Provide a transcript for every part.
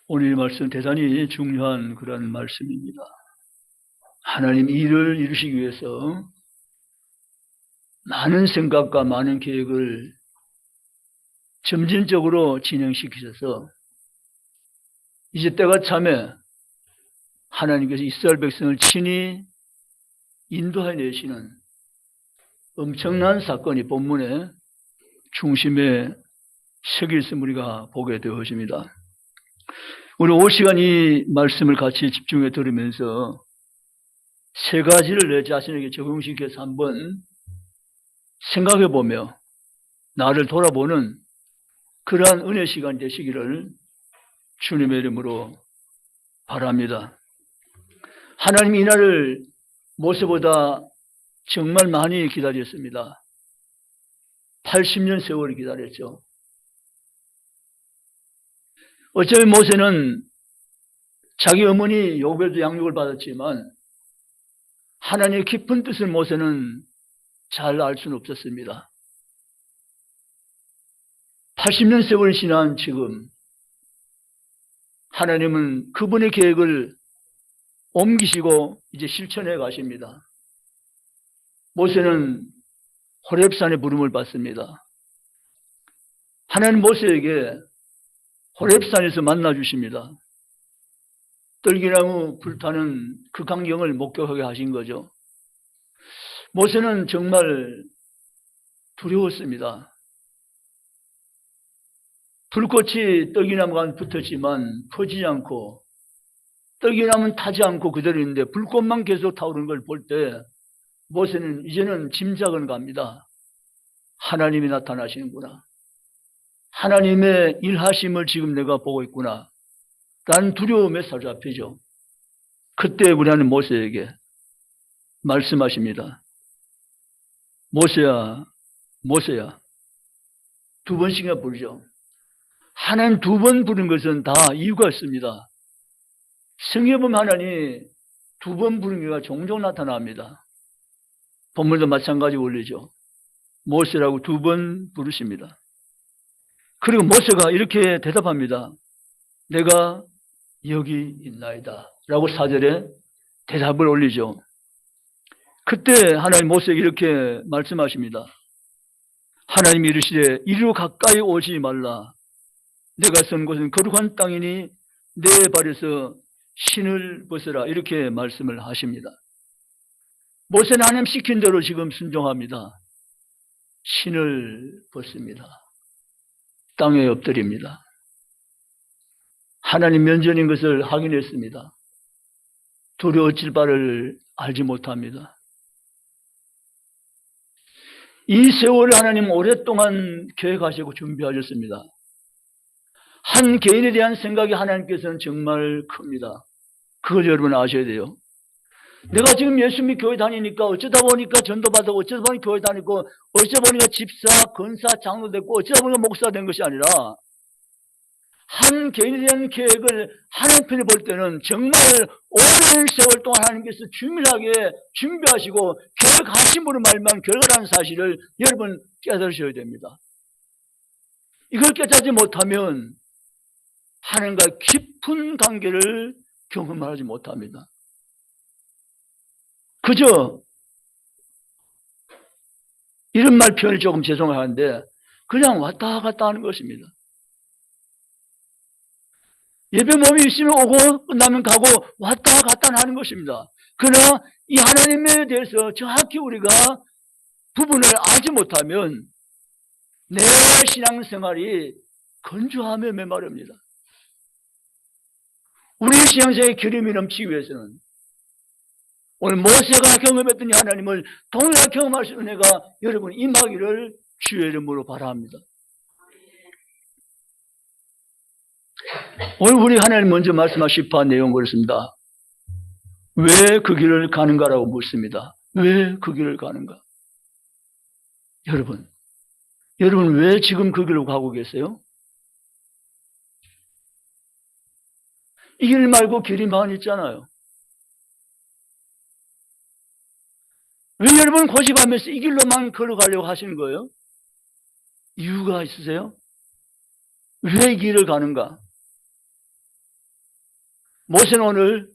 오늘 이 말씀 대단히 중요한 그런 말씀입니다. 하나님 일을 이루시기 위해서 많은 생각과 많은 계획을 점진적으로 진행시키셔서 이제 때가 참에 하나님께서 이스라엘 백성을 친히 인도해 내시는 엄청난 사건이 본문의 중심에 새겨 있음을 우리가 보게 되어집니다. 우리 5시간 이 말씀을 같이 집중해 들으면서 세 가지를 내 자신에게 적용시켜서 한번 생각해 보며 나를 돌아보는 그러한 은혜 시간 되시기를 주님의 이름으로 바랍니다. 하나님이 이날을 모세보다 정말 많이 기다렸습니다. 80년 세월을 기다렸죠. 어쩌면 모세는 자기 어머니 요셉에도 양육을 받았지만 하나님의 깊은 뜻을 모세는 잘 알 수는 없었습니다. 80년 세월이 지난 지금 하나님은 그분의 계획을 옮기시고 이제 실천해 가십니다. 모세는 호렙산의 부름을 받습니다. 하나님 모세에게 호렙산에서 만나 주십니다. 떨기나무 불타는 그 광경을 목격하게 하신 거죠. 모세는 정말 두려웠습니다. 불꽃이 떨기나무가 붙었지만 퍼지지 않고 떨기나무는 타지 않고 그대로 있는데 불꽃만 계속 타오르는 걸 볼 때 모세는 이제는 짐작은 갑니다. 하나님이 나타나시는구나. 하나님의 일하심을 지금 내가 보고 있구나. 라는 두려움에 사로잡히죠. 그때 우리 하나님 모세에게 말씀하십니다. 모세야, 모세야. 두 번씩이나 부르죠. 하나님 두 번 부른 것은 다 이유가 있습니다. 성경에 보면 하나님이 두 번 부른 게가 종종 나타납니다. 본문도 마찬가지 원리죠. 모세라고 두 번 부르십니다. 그리고 모세가 이렇게 대답합니다. 내가 여기 있나이다. 라고 4절에 대답을 올리죠. 그때 하나님 모세에게 이렇게 말씀하십니다. 하나님이 이르시되 이리로 가까이 오지 말라. 내가 선 곳은 거룩한 땅이니 내 발에서 신을 벗어라. 이렇게 말씀을 하십니다. 모세는 하나님 시킨 대로 지금 순종합니다. 신을 벗습니다. 땅에 엎드립니다. 하나님 면전인 것을 확인했습니다. 두려워질 바를 알지 못합니다. 이 세월을 하나님 오랫동안 계획하시고 준비하셨습니다. 한 개인에 대한 생각이 하나님께서는 정말 큽니다. 그걸 여러분 아셔야 돼요. 내가 지금 예수 믿 교회 다니니까 어쩌다 보니까 전도 받고 어쩌다 보니까 교회 다니고 어쩌다 보니까 집사, 권사, 장로 됐고 어쩌다 보니까 목사 된 것이 아니라 한 개인에 대한 계획을 하나님 편에 볼 때는 정말 오랜 세월 동안 하나님께서 주밀하게 준비하시고 계획하심으로 말만 결과라는 사실을 여러분 깨달으셔야 됩니다. 이걸 깨닫지 못하면 하나님과 깊은 관계를 경험하지 못합니다. 그저 이런 말 표현이 조금 죄송한데 그냥 왔다 갔다 하는 것입니다. 예배 몸이 있으면 오고 끝나면 가고 왔다 갔다 하는 것입니다. 그러나 이 하나님에 대해서 정확히 우리가 부분을 알지 못하면 내 신앙생활이 건조하며 메마릅니다. 우리 신앙생활의 기름이 넘치기 위해서는 오늘 모세가 경험했던 하나님을 동일하게 경험할 수 있는 은혜가 여러분 임하기를 주의 이름으로 바랍니다. 오늘 우리 하나님 먼저 말씀하신 싶어한 내용은 그렇습니다. 왜 그 길을 가는가라고 묻습니다. 왜 그 길을 가는가? 여러분 왜 지금 그 길로 가고 계세요? 이 길 말고 길이 많이 있잖아요. 왜 여러분 고집하면서 이 길로만 걸어가려고 하시는 거예요? 이유가 있으세요? 왜 이 길을 가는가? 모세는 오늘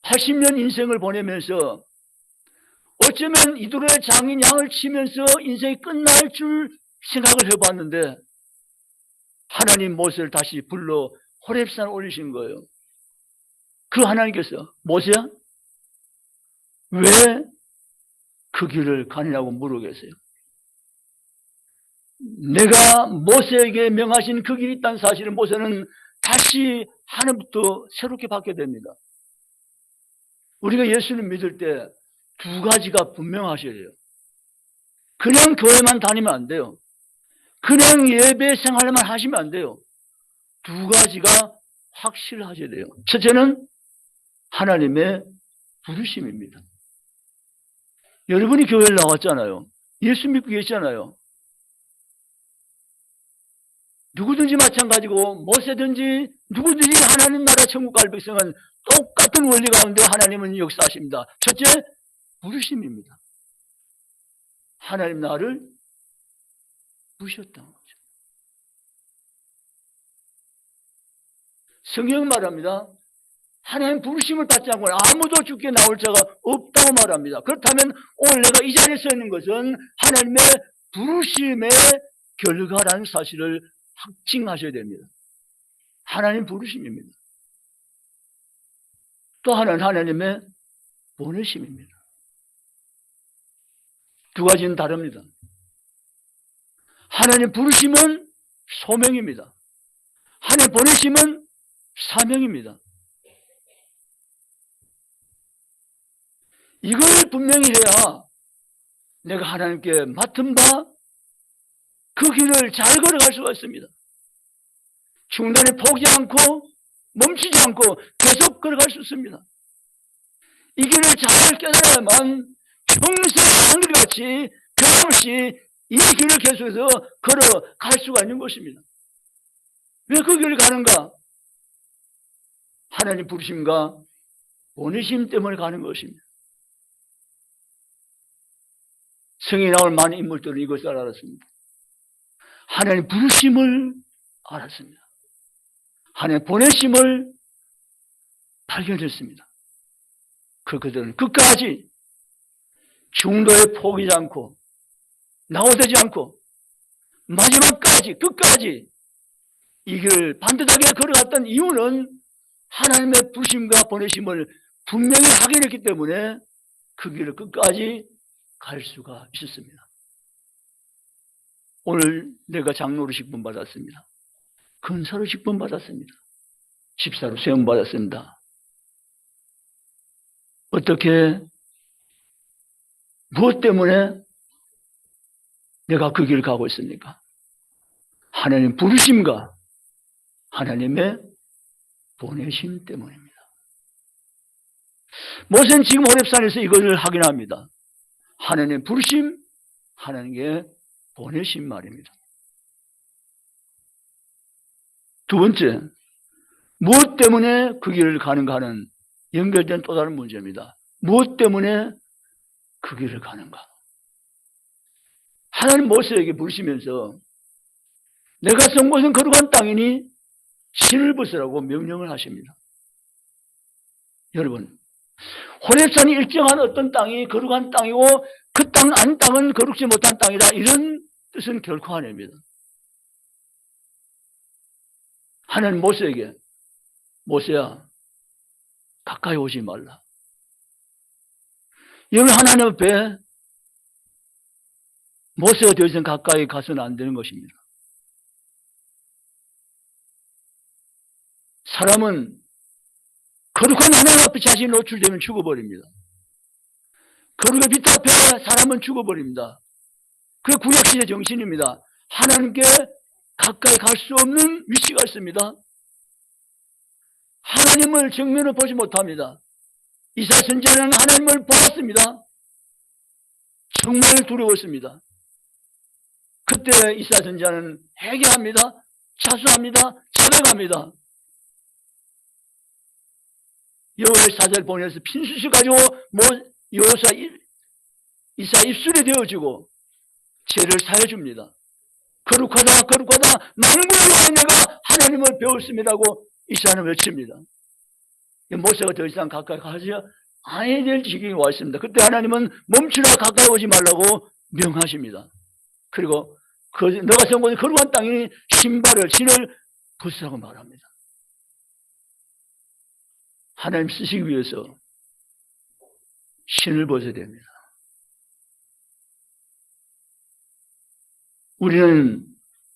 80년 인생을 보내면서 어쩌면 이두로의 장인 양을 치면서 인생이 끝날 줄 생각을 해봤는데 하나님 모세를 다시 불러 호렙산에 올리신 거예요. 그 하나님께서 모세야 왜 그 길을 가느냐고 물어계세요. 내가 모세에게 명하신 그 길이 있다는 사실을 모세는 다시 하나님부터 새롭게 받게 됩니다. 우리가 예수를 믿을 때 두 가지가 분명하셔야 돼요. 그냥 교회만 다니면 안 돼요. 그냥 예배 생활만 하시면 안 돼요. 두 가지가 확실하셔야 돼요. 첫째는 하나님의 부르심입니다. 여러분이 교회를 나왔잖아요. 예수 믿고 계시잖아요. 누구든지 마찬가지고 모세든지 누구든지 하나님 나라 천국 갈 백성은 똑같은 원리 가운데 하나님은 역사하십니다. 첫째, 부르심입니다. 하나님 나를 부르셨다는 거죠. 성경 말합니다. 하나님 부르심을 받지 않고는 아무도 주께 나올 자가 없다고 말합니다. 그렇다면 오늘 내가 이 자리에 서 있는 것은 하나님의 부르심의 결과라는 사실을 확증하셔야 됩니다. 하나님 부르심입니다. 또 하나는 하나님의 보내심입니다. 두 가지는 다릅니다. 하나님 부르심은 소명입니다. 하나님 보내심은 사명입니다. 이걸 분명히 해야 내가 하나님께 맡은 바 그 길을 잘 걸어갈 수가 있습니다. 중간에 포기하지 않고 멈추지 않고 계속 걸어갈 수 있습니다. 이 길을 잘 깨달아야만 평생 하늘같이 변함없이 이 길을 계속해서 걸어갈 수가 있는 것입니다. 왜 그 길을 가는가? 하나님 부르심과 보내심 때문에 가는 것입니다. 성경에 나올 많은 인물들은 이것을 알았습니다. 하나님 부르심을 알았습니다. 하나님 보내심을 발견했습니다. 그들은 끝까지 중도에 포기하지 않고 낙오되지 않고 마지막까지 끝까지 이 길을 반듯하게 걸어갔던 이유는 하나님의 부르심과 보내심을 분명히 확인했기 때문에 그 길을 끝까지 갈 수가 있었습니다. 오늘 내가 장로로 직분 받았습니다. 근사로 직분 받았습니다. 집사로 세움 받았습니다. 어떻게 무엇 때문에 내가 그 길을 가고 있습니까? 하나님 부르심과 하나님의 보내심 때문입니다. 모세는 지금 호렙산에서 이것을 확인합니다. 하나님의 부르심, 하나님의 보내심 말입니다. 두 번째, 무엇 때문에 그 길을 가는가 하는 연결된 또 다른 문제입니다. 무엇 때문에 그 길을 가는가? 하나님 모세에게 부르시면서 내가 선 곳은 거룩한 땅이니 신을 벗으라고 명령을 하십니다. 여러분, 호렙산이 일정한 어떤 땅이 거룩한 땅이고 그 땅 안 땅은 거룩지 못한 땅이다, 이런 뜻은 결코 아닙니다. 하나님 모세에게 모세야 가까이 오지 말라. 여러분, 하나님 앞에 모세가 더 이상 가까이 가서는 안 되는 것입니다. 사람은 거룩한 하나님 앞에 자신이 노출되면 죽어버립니다. 거룩의 빛 앞에 사람은 죽어버립니다. 그게 구약시대 정신입니다. 하나님께 가까이 갈 수 없는 위치가 있습니다. 하나님을 정면으로 보지 못합니다. 이사야 선지자는 하나님을 보았습니다. 정말 두려웠습니다. 그때 이사야 선지자는 회개합니다. 자수합니다. 자백합니다. 여호와의 사자를 보내서 핀수시 가지고 이사 입술에 대어주고 죄를 사해줍니다. 거룩하다 거룩하다 만군의 내가 하나님을 배웠습니다고 이사야는 외칩니다. 모세가 더 이상 가까이 가지 아야 될 지경에 와 있습니다. 그때 하나님은 멈추라, 가까이 오지 말라고 명하십니다. 그리고 너가 세운 거룩한 땅이 신을 벗으라고 말합니다. 하나님 쓰시기 위해서 신을 벗어야 됩니다. 우리는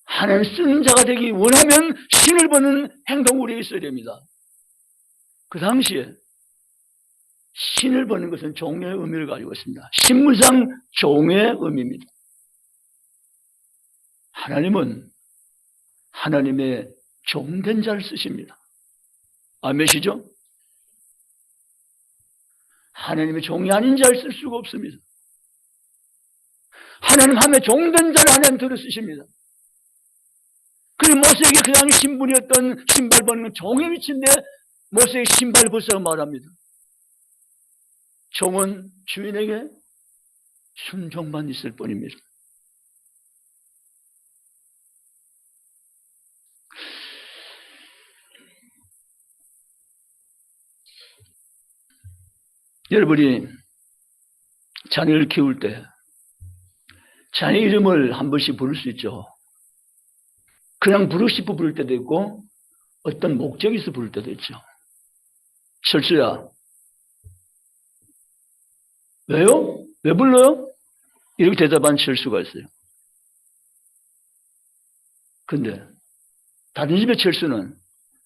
하나님 쓰는 자가 되기 원하면 신을 벗는 행동 우리에 있어야 됩니다. 그 당시에 신을 벗는 것은 종의 의미를 가지고 있습니다. 신문상 종의 의미입니다. 하나님은 하나님의 종된 자를 쓰십니다. 아멘이시죠? 하나님의 종이 아닌 자를 쓸 수가 없습니다. 하나님 하며 종된 자를 하나님 들어 쓰십니다. 그리고 모세에게 그 당시 신분이었던 신발 벗는 종의 위치인데 모세의 신발 벗으라고 말합니다. 종은 주인에게 순종만 있을 뿐입니다. 여러분이 자녀를 키울 때 자녀 이름을 한 번씩 부를 수 있죠. 그냥 부르고 싶어 부를 때도 있고 어떤 목적이 있어 부를 때도 있죠. 철수야. 왜요? 왜 불러요? 이렇게 대답한 철수가 있어요. 근데 다른 집의 철수는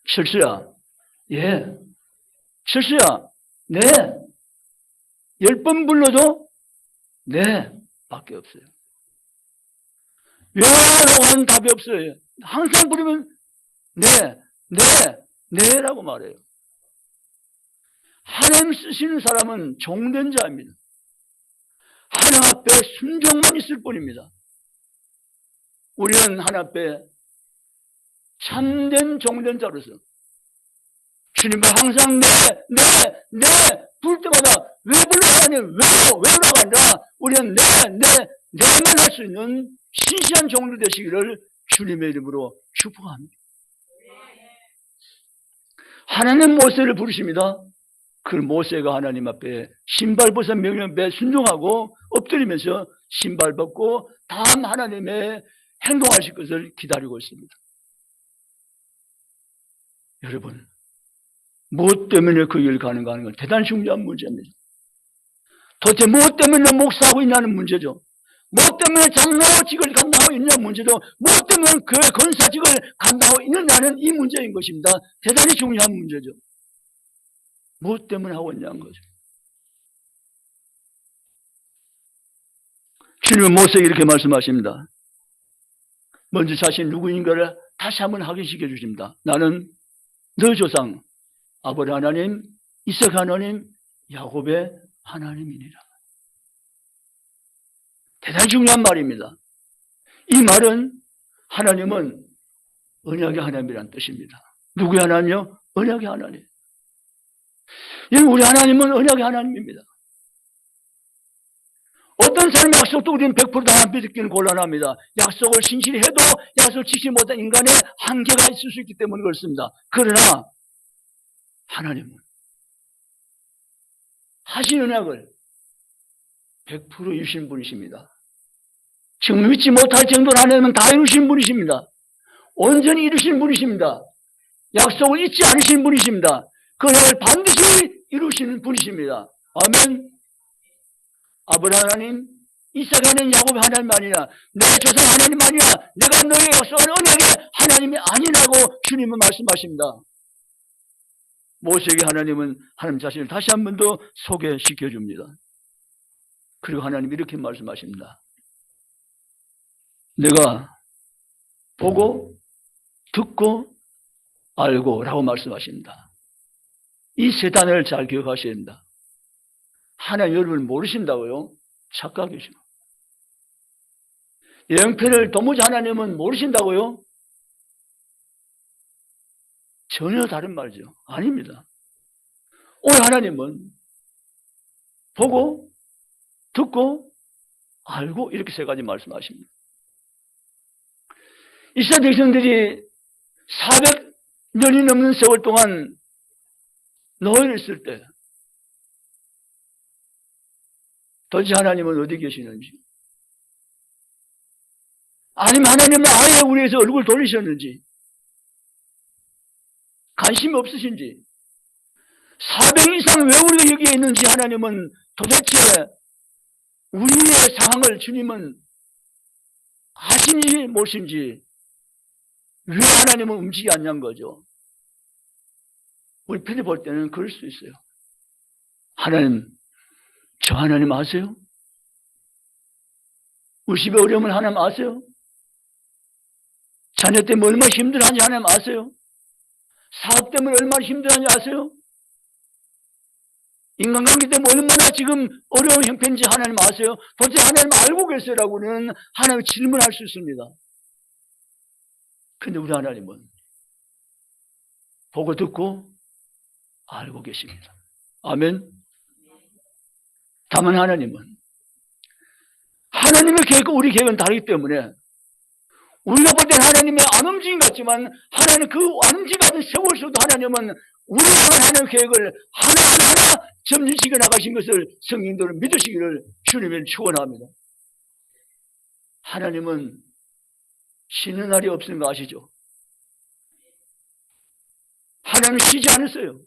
철수야. 예. 철수야. 네. 10번 불러도 네 밖에 없어요. 왜라고 하는 답이 없어요. 항상 부르면 네, 네, 네라고 말해요. 하나님 쓰시는 사람은 종된 자입니다. 하나님 앞에 순종만 있을 뿐입니다. 우리는 하나님 앞에 참된 종된 자로서 주님을 항상 네 부를 때마다 왜 불러 하나님 왜라고 한다. 우리는 네만 할 수 있는 신실한 종들 되시기를 주님의 이름으로 축복합니다. 하나님 모세를 부르십니다. 그 모세가 하나님 앞에 신발 벗어 명령에 순종하고 엎드리면서 신발 벗고 다음 하나님의 행동하실 것을 기다리고 있습니다. 여러분, 무엇 때문에 그 길을 가는가 하는 건 대단히 중요한 문제입니다. 도대체 무엇 때문에 목사하고 있냐는 문제죠. 무엇 때문에 장로직을 감당하고 있냐는 문제죠. 무엇 때문에 교회 권사직을 감당하고 있느냐는 이 문제인 것입니다. 대단히 중요한 문제죠. 무엇 때문에 하고 있냐는 거죠. 주님은 모세에게 이렇게 말씀하십니다. 먼저 자신 누구인가를 다시 한번 확인시켜 주십니다. 나는 너 조상 아브라함 하나님, 이삭 하나님, 야곱의 하나님이니라. 대단히 중요한 말입니다. 이 말은 하나님은 언약의 하나님이라는 뜻입니다. 누구의 하나님이요? 언약의 하나님. 우리 하나님은 언약의 하나님입니다. 어떤 사람의 약속도 우리는 100% 믿기는 곤란합니다. 약속을 신실히 해도 약속을 지키지 못한 인간의 한계가 있을 수 있기 때문에 그렇습니다. 그러나 하나님은 하신 언약을 100% 이루신 분이십니다. 지금 믿지 못할 정도로 하나님은 다 이루신 분이십니다. 온전히 이루신 분이십니다. 약속을 잊지 않으신 분이십니다. 그 언약을 반드시 이루시는 분이십니다. 아멘. 아브라함 하나님, 이삭 하나님, 야곱 하나님 아니냐, 내 조상 하나님 아니냐, 내가 너에게 약속한 언약의 하나님이 아니라고 주님은 말씀하십니다. 모세에게 하나님은 하나님 자신을 다시 한 번 더 소개시켜 줍니다. 그리고 하나님 이렇게 말씀하십니다. 내가 보고 듣고 알고 라고 말씀하십니다. 이 세 단어를 잘 기억하셔야 됩니다. 하나님 여러분을 모르신다고요? 착각이죠. 영편을 도무지 하나님은 모르신다고요? 전혀 다른 말이죠. 아닙니다. 오늘 하나님은 보고 듣고 알고 이렇게 세 가지 말씀하십니다. 이스라엘 백성들이 년이 넘는 세월 동안 노예를 했을 때 도대체 하나님은 어디 계시는지, 아니면 하나님은 아예 우리에서 얼굴 돌리셨는지, 관심이 없으신지, 400 이상 왜 우리가 여기에 있는지 하나님은 도대체 우리의 상황을 주님은 아시니 모신지 왜 하나님은 움직이지 않냐는 거죠. 우리 편히 볼 때는 그럴 수 있어요. 하나님, 저 하나님 아세요? 우리 집에 어려움을 하나님 아세요? 자녀 때문에 얼마나 힘들어하는지 하나님 아세요? 사업 때문에 얼마나 힘들어하는지 아세요? 인간관계 때문에 얼마나 지금 어려운 형편인지 하나님 아세요? 도대체 하나님 알고 계세요라고는 하나님 질문할 수 있습니다. 근데 우리 하나님은 보고 듣고 알고 계십니다. 아멘. 다만 하나님은 하나님의 계획과 우리 계획은 다르기 때문에 우리가 볼 때는 하나님의 안 움직임 같지만 하나님 그 안 움직임 같은 세월 속도 하나님은 우리가 하나님의 계획을 하나하나 점진시켜 나가신 것을 성인들은 믿으시기를 주님을 축원합니다. 하나님은 쉬는 날이 없는 거 아시죠? 하나님은 쉬지 않으세요.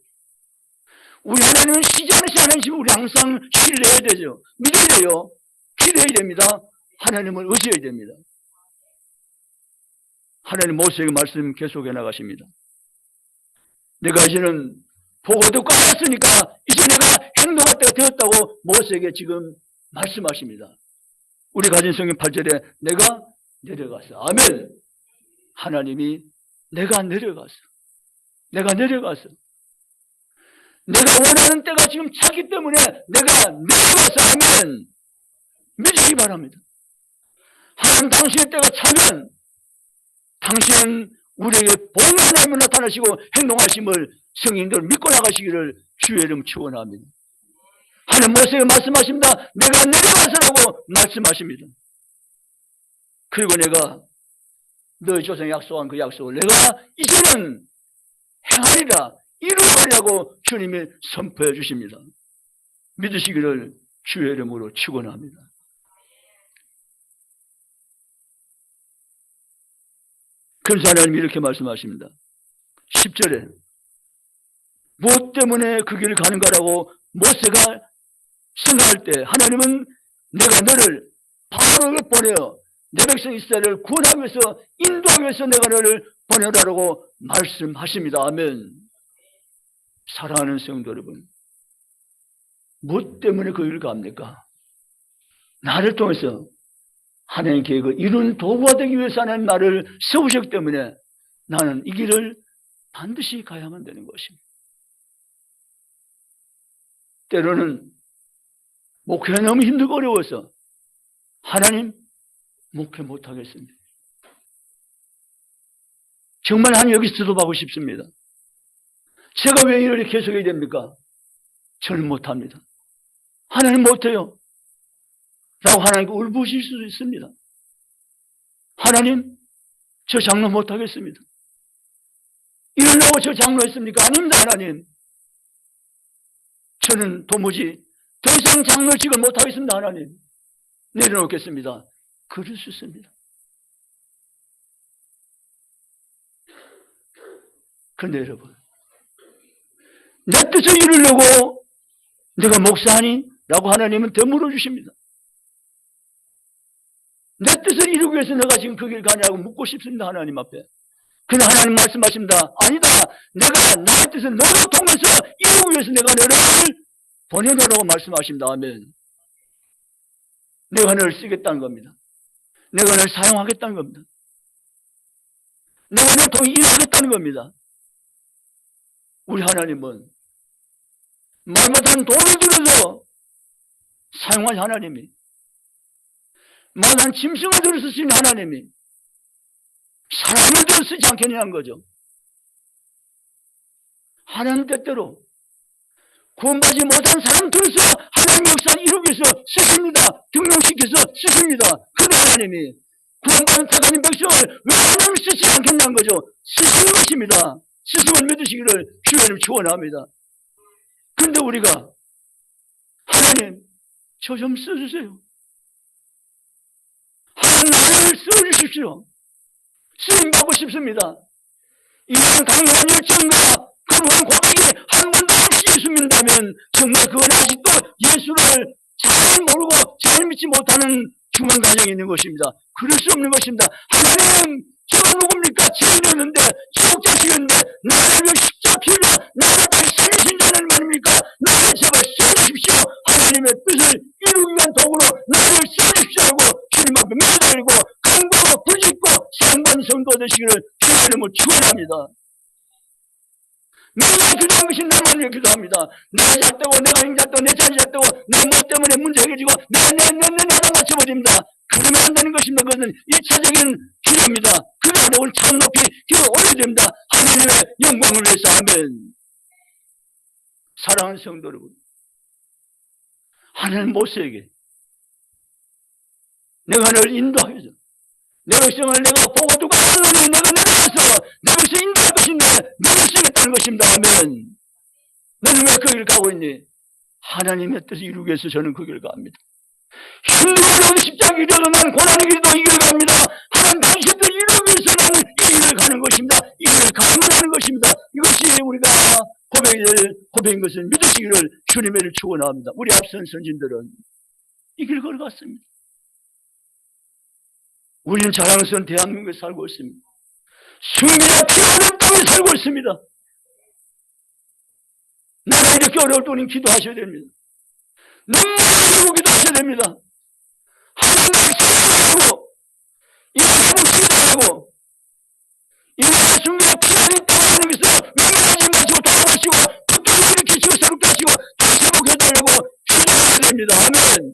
우리 하나님은 쉬지 않으시 하나님은 우리 항상 신뢰해야 되죠. 믿어야 돼요. 기도해야 됩니다. 하나님을 의지해야 됩니다. 하나님 모세에게 말씀 계속해 나가십니다. 내가 이제는 보고 듣고 알았으니까 이제 내가 행동할 때가 되었다고 모세에게 지금 말씀하십니다. 우리 가진 성경 8절에 내가 내려가서, 아멘. 하나님이 내가 내려가서 내가 원하는 때가 지금 차기 때문에 내가 내려가서, 아멘. 믿으시기 바랍니다. 하나님 당신의 때가 차면 당신은 우리에게 본 하나님을 나타나시고 행동하심을 성인들 믿고 나가시기를 주의 이름 축원합니다. 하나님 모세에게 말씀하십니다. 내가 내려가서라고 말씀하십니다. 그리고 내가 너희 조상에 약속한 그 약속을 내가 이제는 행하리라, 이루어가리라고 주님이 선포해 주십니다. 믿으시기를 주의 이름으로 축원합니다. 그래서 하나님이 이렇게 말씀하십니다. 10절에 무엇 때문에 그 길을 가는가라고 모세가 생각할 때 하나님은 내가 너를 바로에게 보내어 내 백성 이스라엘을 구원하기 위해서, 인도하기 위해서 내가 너를 보내라고 말씀하십니다. 아멘. 사랑하는 성도 여러분, 무엇 때문에 그 길을 갑니까? 나를 통해서 하나님의 계획을 이룬 도구가 되기 위해서 하나님 나를 세우셨기 때문에 나는 이 길을 반드시 가야만 되는 것입니다. 때로는 목회가 너무 힘들고 어려워서 하나님 목회 못하겠습니다. 정말 하나님 여기서 드도하고 싶습니다. 제가 왜 이렇게 계속해야 됩니까? 저는 못합니다. 하나님 못해요 라고 하나님께 울부실 수도 있습니다. 하나님, 저 장로 못하겠습니다. 이러려고 저 장로 했습니까? 아닙니다. 하나님, 저는 도무지 더 이상 장로직을 못하겠습니다. 하나님, 내려놓겠습니다. 그럴 수 있습니다. 그런데 여러분, 내 뜻을 이루려고 내가 목사하니? 라고 하나님은 되물어 주십니다. 내 뜻을 이루기 위해서 내가 지금 그 길 가냐고 묻고 싶습니다. 하나님 앞에. 근데 하나님 말씀하십니다. 아니다. 내가 나의 뜻을 너를 통해서 이루기 위해서 내가 너를 보내놓으라고 말씀하십니다. 아멘. 내가 너를 쓰겠다는 겁니다. 내가 너를 사용하겠다는 겁니다. 내가 너를 통해 일하겠다는 겁니다. 우리 하나님은 말 못하는 돈을 들어서 사용하신 하나님이, 말 못하는 짐승을 들어 쓰시는 하나님이 사람을 들어 쓰지 않겠냐는 거죠. 하나님 뜻대로 구원받지 못한 사람 들어서 하나님 역사를 이루기 위해서 쓰십니다. 등용시켜서 쓰십니다. 그런데 하나님이 구원받은 택하는 백성을 왜 하나님이 쓰지 않겠냐는 거죠. 쓰시는 것입니다. 스승을 믿으시기를 주님 축원합니다. 그런데 우리가 하나님 저 좀 써주세요. 하나님 나를 써주십시오. 쓰임 받고 싶습니다. 이런 강력한 열정과 그런 고백이 한 번도 없이 예수 믿는다면 정말 그건 아직도 예수를 잘 모르고 잘 믿지 못하는 중간 과정이 있는 것입니다. 그럴 수 없는 것입니다. 하나님 제가 누굽니까? 죄인이었는데 지옥자식이었는데 나를 위해 십자가 피우려 나를 다시 살리신 자는 말입니까? 나를 제발 써주십시오. 하나님의 뜻을 이루기 위한 도구로 나를 써주십시오 하고 주님 앞에 믿어드리고 강구하고 부짓고 상반 성도 되시기를 주의 이름으로 축원합니다. 내가 기도한 것이 나만 위해 기도합니다. 내가 작다고 내가 행작다고 내 자식 작다고 내 뭐 때문에 문제 해결지고 내가 맞춰버립니다. 그러면 안 되는 것입니다. 그것은 1차적인 기도입니다. 그러나 오늘 참 높이 기도 올려야 됩니다. 하나님의 영광을 위해서. 아멘. 사랑하는 성도 여러분, 하나님 모세에게 내가 너를 인도하여서 내 백성을 내가 보고 두고 하나님 내가 내려가서 내 백성 인도할 것인데 너를 쓰겠다는 것입니다. 아멘. 너는 왜 그 길을 가고 있니? 하나님의 뜻을 이루기 위해서 저는 그 길을 갑니다. 힘들어도 십자가 길어도 나는 고난의 길도 이 길을 갑니다. 하나님 당신의 뜻을 이루기 위해서 나는 이 길을 가는 것입니다. 이 길을 가는 것입니다. 이것이 우리가 고백인 것을 믿으시기를 주님을 축원합니다. 우리 앞선 선진들은 이 길을 걸어갔습니다. 우리는 자랑스러운 대한민국에 살고 있습니다. 승리가 필요한 땅에 살고 있습니다. 나라 이렇게 어려울 때 우리는 기도하셔야 됩니다. 눈물 흘리고 기도하셔야 됩니다. 하나님을 기도하고 이 나라를 기도하고 이 나라 승리가 필요한 땅에 여기서 명령하지 마시고 돌아보시고 붙들고 일으키시고 새롭게 하시고 다시 회복해달라고 기도해야 됩니다. 아멘.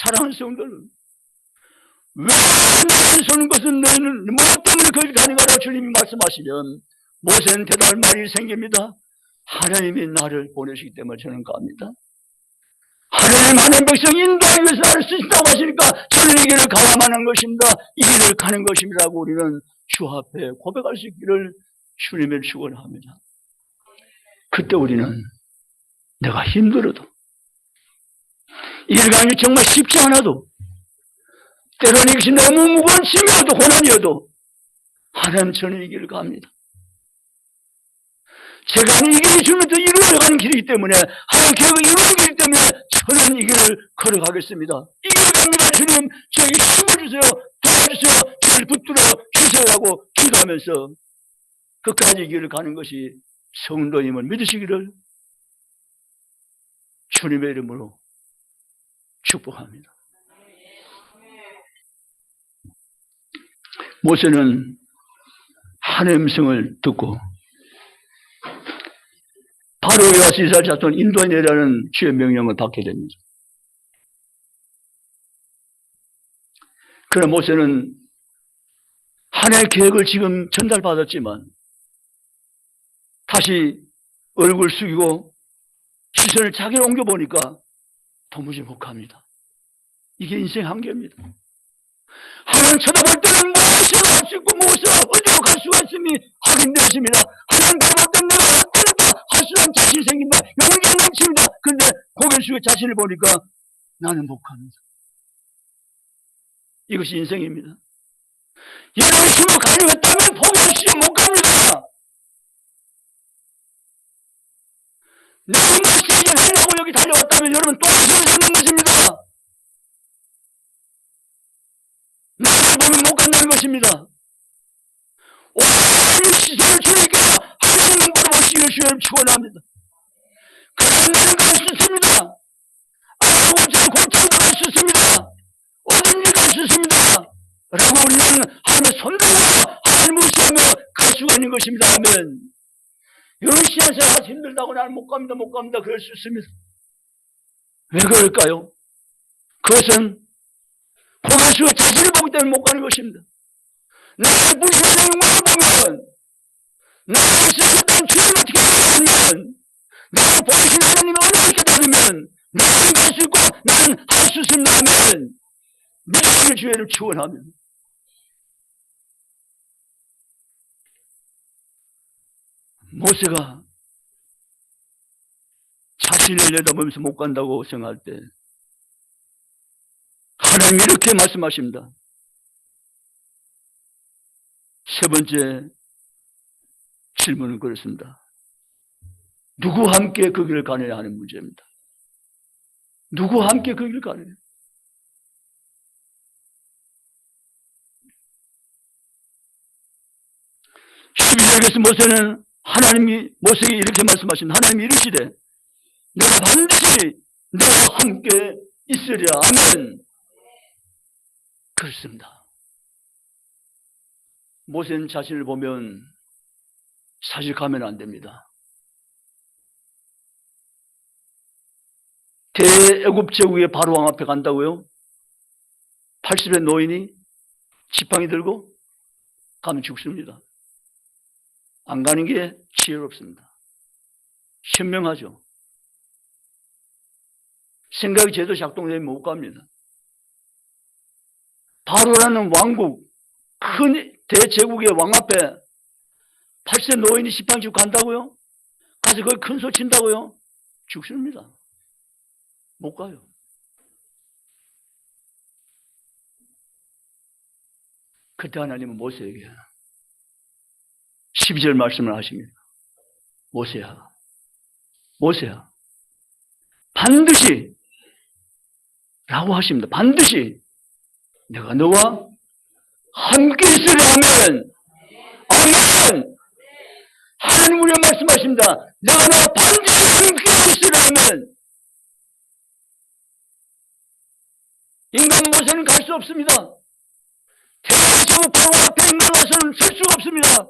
사랑하는 성도들, 왜 나를 쏘는 것은 너희는 뭐 때문에 거기 가는 거라고 주님이 말씀하시면 모세는 대답할 말이 생깁니다. 하나님이 나를 보내시기 때문에 저는 갑니다. 하나님 많은 백성 인도하기 위해서 나를 쓰신다고 하시니까 저는 이 길을 가야만 하는 것입니다. 이 길을 가는 것입니다라고 우리는 주 앞에 고백할 수 있기를 주님의 축원합니다. 그때 우리는 내가 힘들어도 이 길 가는 게 정말 쉽지 않아도 때로는 이것이 너무 무거운 짐이어도 고난이어도 하나님 저는 이 길을 갑니다. 제가 하는 이 길이 주님께서 이루어가는 길이기 때문에 하나님 계획을 이루어가는 길이기 때문에 저는 이 길을 걸어가겠습니다. 이 길을 갑니다. 주님 저에게 힘을 주세요. 도와주세요. 저를 붙들어 주세요 하고 기도하면서 끝까지 이 길을 가는 것이 성도임을 믿으시기를 주님의 이름으로 축복합니다. 모세는 하나님의 음성을 듣고 바로와 이스라엘 자손 인도에 내라는 주의 명령을 받게 됩니다. 그러나 모세는 하나님의 계획을 지금 전달받았지만 다시 얼굴 숙이고 시선을 자기로 옮겨보니까 도무지 못 갑니다. 이게 인생 한계입니다. 하나님 쳐다볼 때는 무엇이 할 수 있고 무엇이 어디로 갈 수가 있음이 확인되십니다. 하나님 바라볼 때는 내가 어디로 할 수 있는 자신이 생긴다. 용기가 넘칩니다. 그런데 고개 숙여 자신을 보니까 나는 못 갑니다. 이것이 인생입니다. 여러분이 힘을 가져갔다면 포기하시지 못 갑니다. 내 힘을 실현하려고 여기 달려왔다면 여러분 또 실현하는 것입니다. 나를 보면 못 간다는 것입니다. 오늘 시선을 주니까 하나님 바라보시기를 주님 축원합니다. 그런 나는 갈 수 있습니다. 아무것도 고치고 갈 수 있습니다. 어딘지 갈 수 있습니다. 라고 우리는 하나님의 손들고 하나님을 무시하며 갈 수가 있는 것입니다. 아멘. 여러분 신앙생활 힘들다고 나는 못 갑니다 그럴 수 있습니다. 왜 그럴까요? 그것은 고개수가 자신을 보기 때문에 못 가는 것입니다. 나를 부시는 영광을 보면 나를 쓰셨다는 주님을 어떻게 보면 나를 보시는 하나님의 은혜를 깨달으면 나는 갈 수 있고 나는 할 수 있습니다. 아멘. 믿으시는 주의를 축원하면 모세가 자신을 내다보면서 못 간다고 생각할 때 하나님이 이렇게 말씀하십니다. 세 번째 질문은 그렇습니다. 누구와 함께 그 길을 가느냐 하는 문제입니다. 누구와 함께 그 길을 가느냐. 12절에서 모세는 하나님이 모세에게 이렇게 말씀하신 하나님이 이르시되 내가 반드시 너와 함께 있으리라. 아멘. 그렇습니다. 모세는 자신을 보면 사실 가면 안 됩니다. 대애굽 제국의 바로 왕 앞에 간다고요? 80의 노인이 지팡이 들고 가면 죽습니다. 안 가는 게 지혜롭습니다. 현명하죠. 생각이 제대로 작동되면 못 갑니다. 바로라는 왕국, 큰 대제국의 왕 앞에 80세 노인이 지팡이 쥐고 간다고요? 가서 거기 큰 소리 친다고요? 죽습니다. 못 가요. 그때 하나님은 모세에게 12절 말씀을 하십니다. 모세야, 모세야, 반드시 라고 하십니다. 반드시 내가 너와 함께 있으려 하면, 아멘. 하나님 우리가 말씀하십니다. 내가 너와 반드시 함께 있으려 하면, 인간 모세는 갈 수 없습니다. 대제국 바로 앞에 있는 와서는 설 수가 없습니다.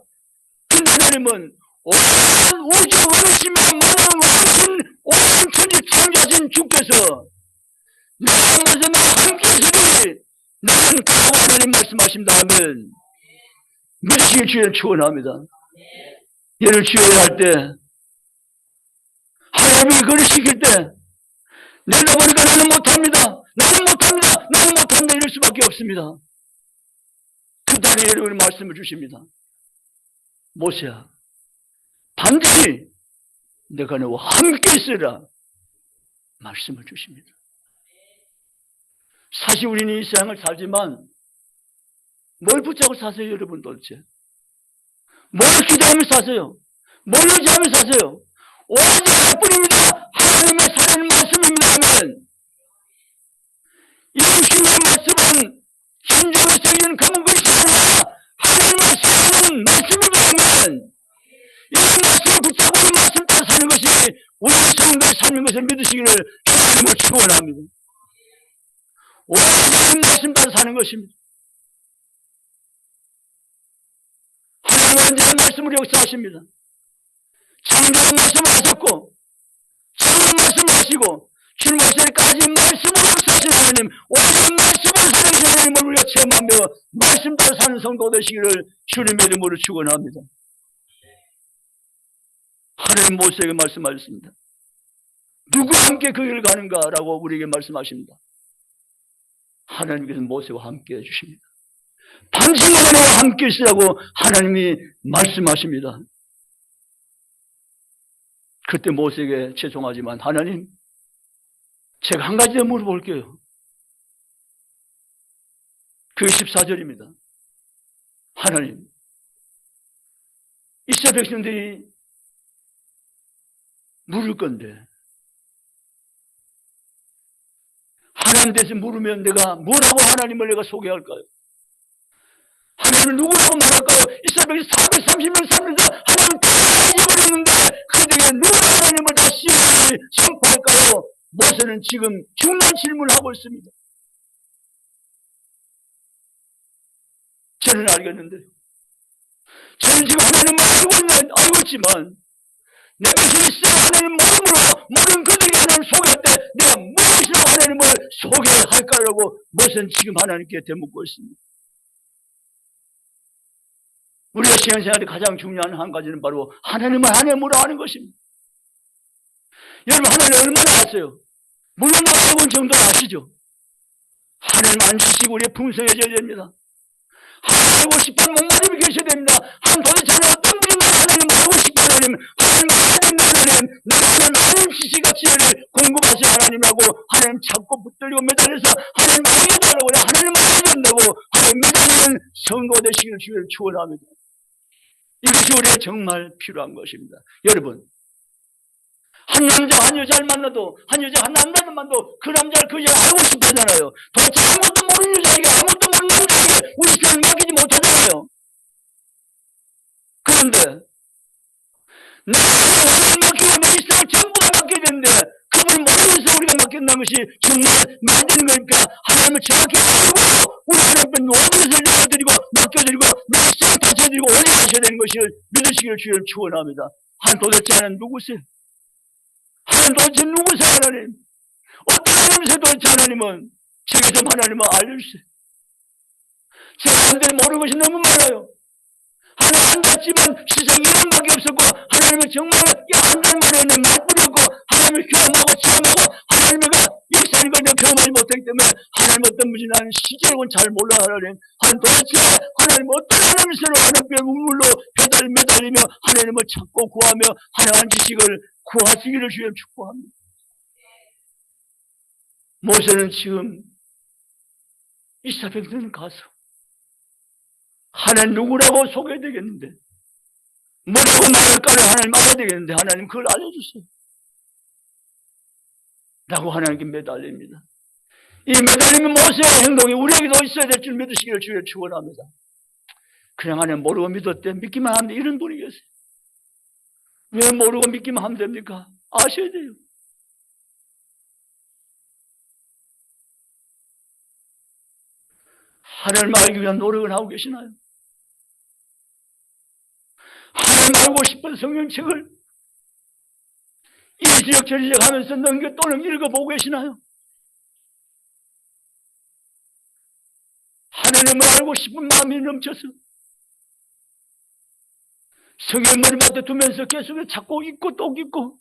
근데 하나님은 온 우주 어르시며 모든 왕신 온 천지 창조하신 주께서 내가 모세 나와 함께 있으리 나는 가고 하나님 말씀하십니다. 아멘. 몇시의 주의를 축원합니다. 얘를 주의를 할 때 하나님이 그를 시킬 때 내가 보니까 나는 못합니다. 나는 못합니다. 나는 못합니다. 이럴 수밖에 없습니다. 그 다음에 여러분이 말씀을 주십니다. 모세야, 반드시 내가 너와 함께 있으라 말씀을 주십니다. 사실 우리는 이 세상을 살지만 뭘 붙잡고 사세요, 여러분 도대체? 뭘 기도하면서 사세요? 뭘 의지하면서 사세요? 오직 하나뿐입니다. 하나님의 살아있는 말씀입니다. 아멘. 이 주님의 말씀은 신적으로 쓰이는 검은 글씨 아니라 하나님의 살아있는 말씀입니다. 아멘. 이 말씀을 붙잡고 이 말씀 따라 사는 것이 우리 성도의 삶인 것을 믿으시기를 주님을 축원합니다. 오직 말씀 따라 사는 것입니다. 하나님은 언제나 말씀을 역사하십니다. 창조의 말씀을 하셨고 창조의 말씀을 하시고 주님 모세까지 말씀을 역사하신 하나님, 오직 말씀을 사는 하나님을 우리가 체험하며 말씀 따라 사는 성도 되시기를 주님의 이름으로 축원합니다. 하나님 모세에게 말씀하셨습니다. 누구와 함께 그 길을 가는가라고 우리에게 말씀하십니다. 하나님께서 모세와 함께 해주십니다. 반드시 너와 함께 있으라고 하나님이 말씀하십니다. 그때 모세에게 죄송하지만 하나님, 제가 한 가지 더 물어볼게요. 그게 14절입니다. 하나님, 이스라엘 백성들이 물을 건데 하나님 대신 물으면 내가 뭐라고 하나님을 내가 소개할까요? 하나님을 누구라고 말할까요? 이스라엘 백성 430년 살면서 하나님 다 잊어버렸는데 그들에게 누가 하나님을 다시 선포할까요? 모세는 지금 중요한 질문을 하고 있습니다. 저는 알겠는데요. 저는 지금 하나님을 알고 있지만 내 것이 있어 하나님 모름으로 모든 그들에게 하나님 소개할 때 내가 무엇이라고 하나님을 소개할까라고 모세는 지금 하나님께 되묻고 있습니다. 우리가 신앙생활에 가장 중요한 한 가지는 바로 하나님을 하나님으로 아는 것입니다. 여러분 하나님 얼마나 아세요? 물론 알아본 정도는 아시죠? 하나님 안 주시고 우리의 풍성해져야 됩니다. 하나님 알고 싶은 목마름이 계셔야 됩니다. 하나님 도대체 어떤 분인가 하나님 알고 싶어요. 하나님, 하나님, 하나님 지식과 지혜를 공급하시 하나님하고 하나님 잡고 붙들고 매달려서 하나님 알려달라고 하나님 알려준다고 하나님 매달리는 성도 되시기를 주를 축원합니다. 이것이 우리에게 정말 필요한 것입니다. 여러분, 한 남자 한 여자를 만나도 한 여자 한 남자를 만나도 그 남자를 그 여자를 알고 싶어하잖아요. 도대체 아무것도 모르는 여자에게 아무것도 모르는 남자에게 우리 시간을 맡기지 못하잖아요. 그런데 내가 하나님을 맡기고 내 일생을 전부가 맡게 되는데 그분을 모르면서 우리가 맡긴다는 것이 정말 만드는 거니까 하나님을 정확히 알고 우리 하나님 앞에 모든 것을 열어드리고 맡겨드리고 내 일생을 다쳐드리고 올려하셔야 되는 것을 믿으시기를 주를 축원합니다. 도대체 하나님 누구세요? 하나님 도대체 누구세요? 하나님 어떤 하나님이세요? 도대체 하나님은 제게 좀 하나님을 알려주세요. 제가 하나님을 모르는 것이 너무 많아요. 하나님 앉았지만 세상에 이런밖에 없었고 하나님은 정말 한 달 만에 내 말뿐이었고 하나님을 경험하고 체험하고 하나님과 역사님과 내가 경험하지 못했기 때문에 하나님 어떤 분이 나는 시절은 잘 몰라. 하나님 도대체 하나님 어떤 하나님이세요? 하나님께 우물로 매달리며 하나님을 찾고 구하며 하나님 지식을 구하시기를 주여 축복합니다. 모세는 지금 이스라엘에 가서 하나님 누구라고 소개해야 되겠는데 뭐라고 말할까를 하나님 알아야 되겠는데 하나님 그걸 알려주세요 라고 하나님께 매달립니다. 이 매달리는 모세의 행동이 우리에게도 있어야 될 줄 믿으시기를 주여 축원합니다. 그냥 하나님 모르고 믿었대 믿기만 하면 이런 분이 계세요. 왜 모르고 믿기만 하면 됩니까? 아셔야 돼요. 하나님을 알기 위한 노력을 하고 계시나요? 하나님 알고 싶은 성경책을 이지적 저지적 하면서 넘겨 또는 읽어보고 계시나요? 하나님을 알고 싶은 마음이 넘쳐서 성경 머리맡에 두면서 계속 찾고 읽고 또 읽고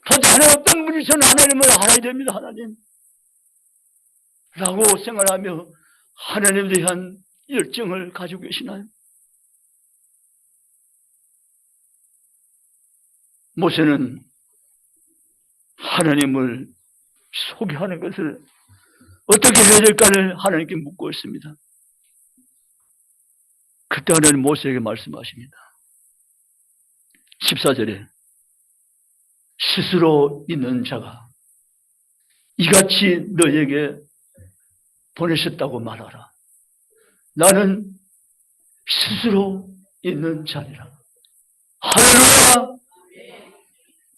도대체 하나님 어떤 분이서는 하나님을 알아야 됩니다. 하나님 라고 생각하며 하나님에 대한 열정을 가지고 계시나요? 모세는 하나님을 소개하는 것을 어떻게 해야 될까를 하나님께 묻고 있습니다. 그때 하나님 모세에게 말씀하십니다. 14절에 스스로 있는 자가 이같이 너에게 보내셨다고 말하라. 나는 스스로 있는 자니라. 할렐루야.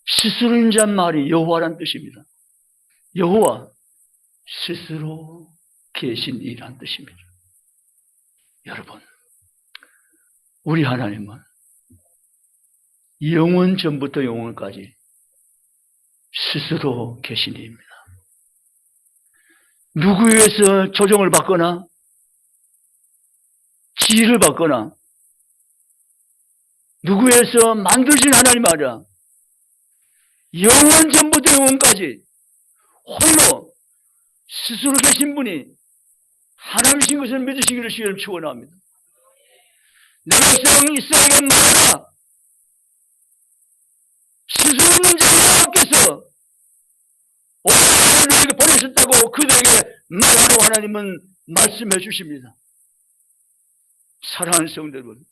스스로 있는 자는 말이 여호와란 뜻입니다. 여호와 스스로 계신 이란 뜻입니다. 여러분, 우리 하나님은 영원 전부터 영원까지 스스로 계신 이입니다. 누구에게서 조정을 받거나 지혜를 받거나 누구에서 만드신 하나님 아니라 영원 전부터 영원까지 홀로 스스로 계신 분이 하나님이신 것을 믿으시기를 주님 축원합니다. 내 백성 이스라엘에게 말하라. 스스로 있는 자들께서 오늘에게 보내셨다고 그들에게 말하라고 하나님은 말씀해 주십니다. 사랑하는 성도 여러분,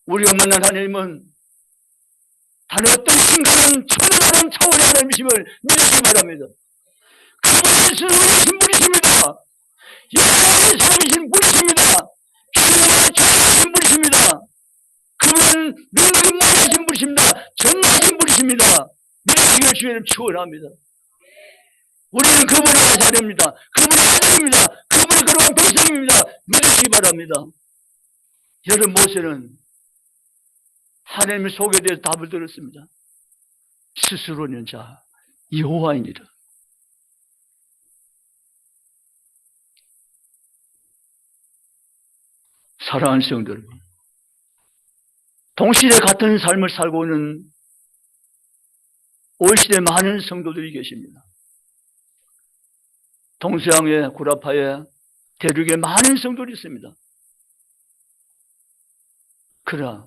우리가 만난 하나님은 단 어떤 순간은 초월한 차원의 하나님이심을 믿으시기 바랍니다. 그분이 스스로이신 분이십니다. 여호와의 살아계신 분이십니다. 주님의 전하신 분이십니다. 그분은 능력이 무한하신 분이십니다. 전하신 분이십니다. 믿으시기를 주님 축원합니다. 우리는 그분의 자녀입니다. 그분의 아들입니다. 그분의 거룩한 백성입니다. 믿으시기 바랍니다. 여러분, 모세는 하나님의 속에 대해서 답을 들었습니다. 스스로는 자 여호와이니라. 사랑하는 성도 여러분, 동시대 같은 삶을 살고 있는 올시대 많은 성도들이 계십니다. 동서양에, 구라파에, 대륙에 많은 성도들이 있습니다. 그러나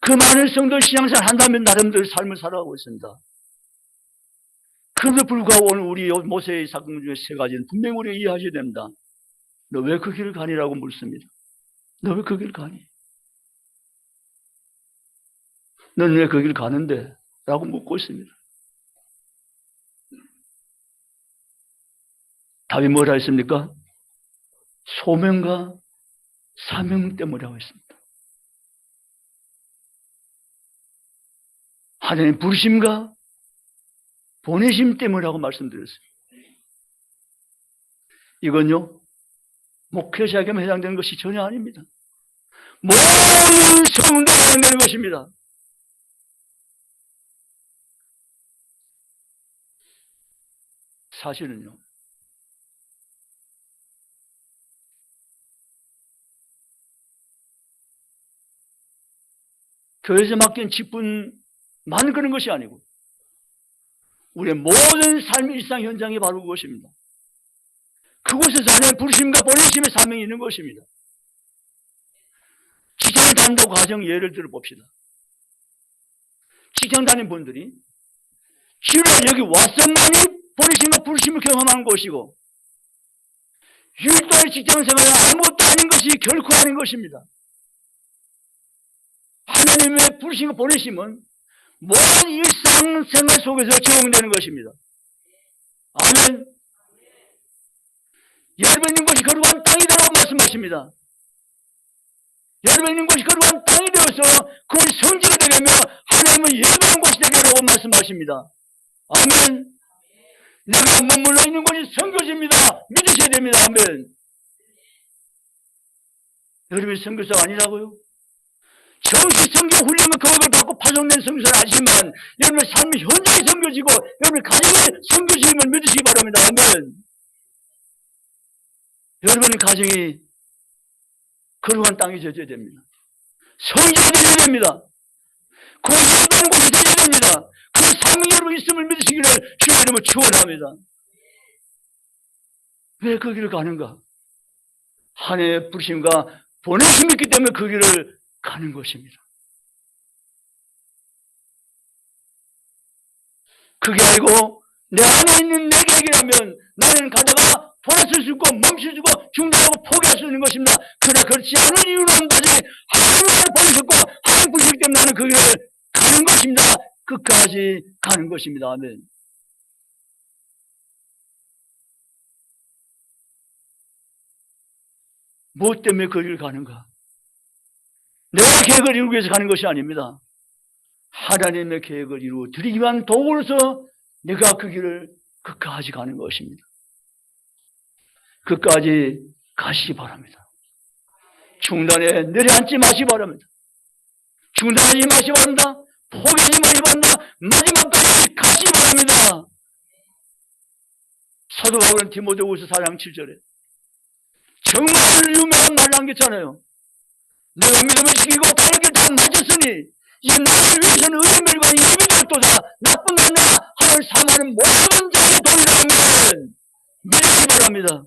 그 그 많은 성도 신앙생활 한다면 나름대로 삶을 살아가고 있습니다. 그럼에도 불구하고 오늘 우리 모세의 사건 중에 세 가지는 분명히 우리가 이해하셔야 됩니다. 너 왜 그 길을 가니라고 묻습니다. 너 왜 그 길을 가니? 넌 왜 그 길을 가는데? 라고 묻고 있습니다. 답이 뭐라 했습니까? 소명과 사명 때문이라고 했습니다. 하나님 부르심과 보내심 때문이라고 말씀드렸습니다. 이건요, 목회자에게만 해당되는 것이 전혀 아닙니다. 모든 성도에 해당되는 것입니다. 사실은요, 교회에서 맡긴 직분만 그런 것이 아니고 우리의 모든 삶의 일상 현장이 바로 그것입니다. 그곳에서 하나님의 부르심과 보내심의 사명이 있는 것입니다. 직장 다닌다고 가정 예를 들어 봅시다. 직장 다닌 분들이 주로 여기 와서만이 보내심과 부르심을 경험하는 것이고 유일도의 직장생활은 아무것도 아닌 것이 결코 아닌 것입니다. 하나님의 부르심과 보내심은 모든 일상생활 속에서 적용되는 것입니다. 아멘. 여러분 있는 곳이 거룩한 땅이라고 말씀하십니다. 여러분 있는 곳이 거룩한 땅이 되어서 그것이 성지가 되려면 하나님은 예배하는 곳이 되려고 말씀하십니다. 아멘. 내가 머물러 있는 곳이 선교지입니다. 믿으셔야 됩니다. 아멘. 여러분이 선교사가 아니라고요? 정식 선교 훈련과 교육을 받고 파송된 선교사는 아니지만 여러분의 삶이 현장이 선교지고 여러분의 가정이 선교지임을 믿으시기 바랍니다. 아멘. 여러분의 가정이 거룩한 땅이 되어야 됩니다. 성지가 되어야 됩니다. 그 예배하는 곳이 되어야 됩니다. 그 삶이 여러분 있음을 믿으시기를 주의 이름으로 축원합니다. 왜 그 길을 가는가? 하나님의 부르심과 보내심이 있기 때문에 그 길을 가는 것입니다. 그게 아니고 내 안에 있는 내 계획이라면 나는 가다가 돌아설 수 있고 멈춰주고 중단하고 포기할 수 있는 것입니다. 그러나 그렇지 않은 이유는 단지 하나님을 보내셨고 하나님 부르시기 때문에 나는 그 길을 가는 것입니다. 끝까지 가는 것입니다. 아멘. 무엇 때문에 그 길을 가는가? 내가 계획을 이루기 위해서 가는 것이 아닙니다. 하나님의 계획을 이루어 드리기 위한 도구로서 내가 그 길을 끝까지 가는 것입니다. 끝까지 가시기 바랍니다. 중단에 내려앉지 마시기 바랍니다. 중단하지 마시기 바랍니다. 포기하지 마시기 바랍니다. 마지막까지 가시기 바랍니다. 사도 바울은 디모데후서 4장 7절에 정말 유명한 말을 남겼잖아요. 내가 믿음을 지키고 다른 길 다 맞았으니 이제 나를 위해서는 의의 멸관이 예비되었도다. 나쁜 자나 하늘 사마는 모든 자의 돈이라 하면 믿으시기 바랍니다.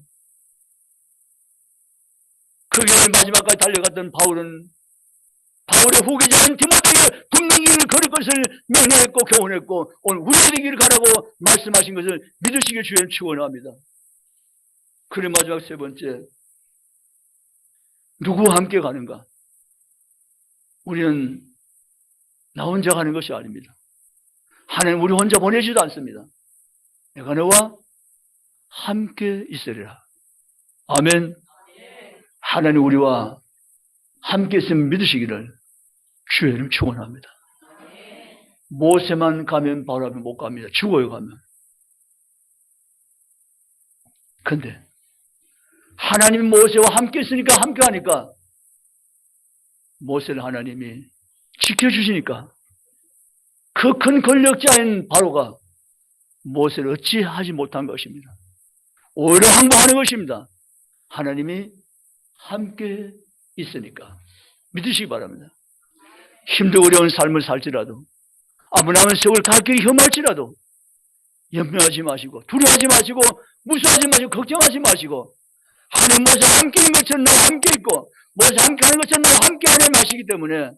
그 길을 마지막까지 달려갔던 바울의 후계자인 디모데에게 분명히 길을 걸을 것을 명령했고 교훈했고 오늘 우리들의 길을 가라고 말씀하신 것을 믿으시길 주님 축원합니다. 그래 마지막 세 번째, 누구와 함께 가는가? 우리는 나 혼자 가는 것이 아닙니다. 하나님 우리 혼자 보내지도 않습니다. 내가 너와 함께 있으리라. 아멘. 하나님 우리와 함께 있으면 믿으시기를 주의 이름 축원합니다. 모세만 가면 바로 앞에 못 갑니다. 죽어요 가면. 근데 하나님이 모세와 함께 있으니까 함께 하니까 모세를 하나님이 지켜주시니까 그 큰 권력자인 바로가 모세를 어찌하지 못한 것입니다. 오히려 항복하는 것입니다. 하나님이 함께 있으니까 믿으시기 바랍니다. 힘들고 어려운 삶을 살지라도 아무나면 세월 갈 길이 험할지라도 염려하지 마시고 두려워하지 마시고 무서워하지 마시고 걱정하지 마시고 하나님 모세와 함께 있는 것처럼 나와 함께 있고 모세와 함께 하는 것처럼 나와 함께 하나님 하시기 때문에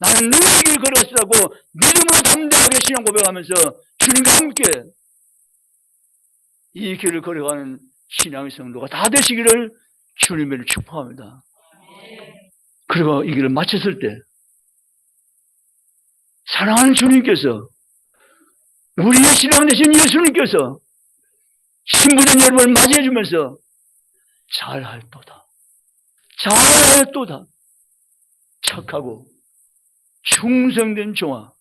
나는 너의 길 걸어갔다고 믿음으로 담대하게 신앙 고백하면서 주님과 함께 이 길을 걸어가는 신앙의 성도가 다 되시기를 주님을 축복합니다. 그리고 이 길을 마쳤을 때 사랑하는 주님께서, 우리의 신앙 되신 예수님께서 신부된 여러분을 맞이해 주면서 잘할도다, 잘할도다, 착하고 충성된 종아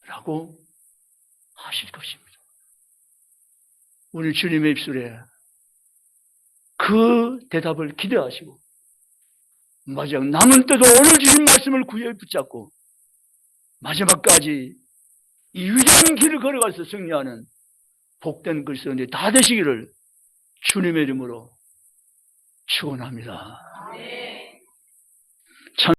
라고 하실 것입니다. 우리 주님의 입술에 그 대답을 기대하시고 마지막 남은 때도 오늘 주신 말씀을 구해 붙잡고 마지막까지 이 위대한 길을 걸어가서 승리하는 복된 그리스도인들이 다 되시기를 주님의 이름으로 축원합니다.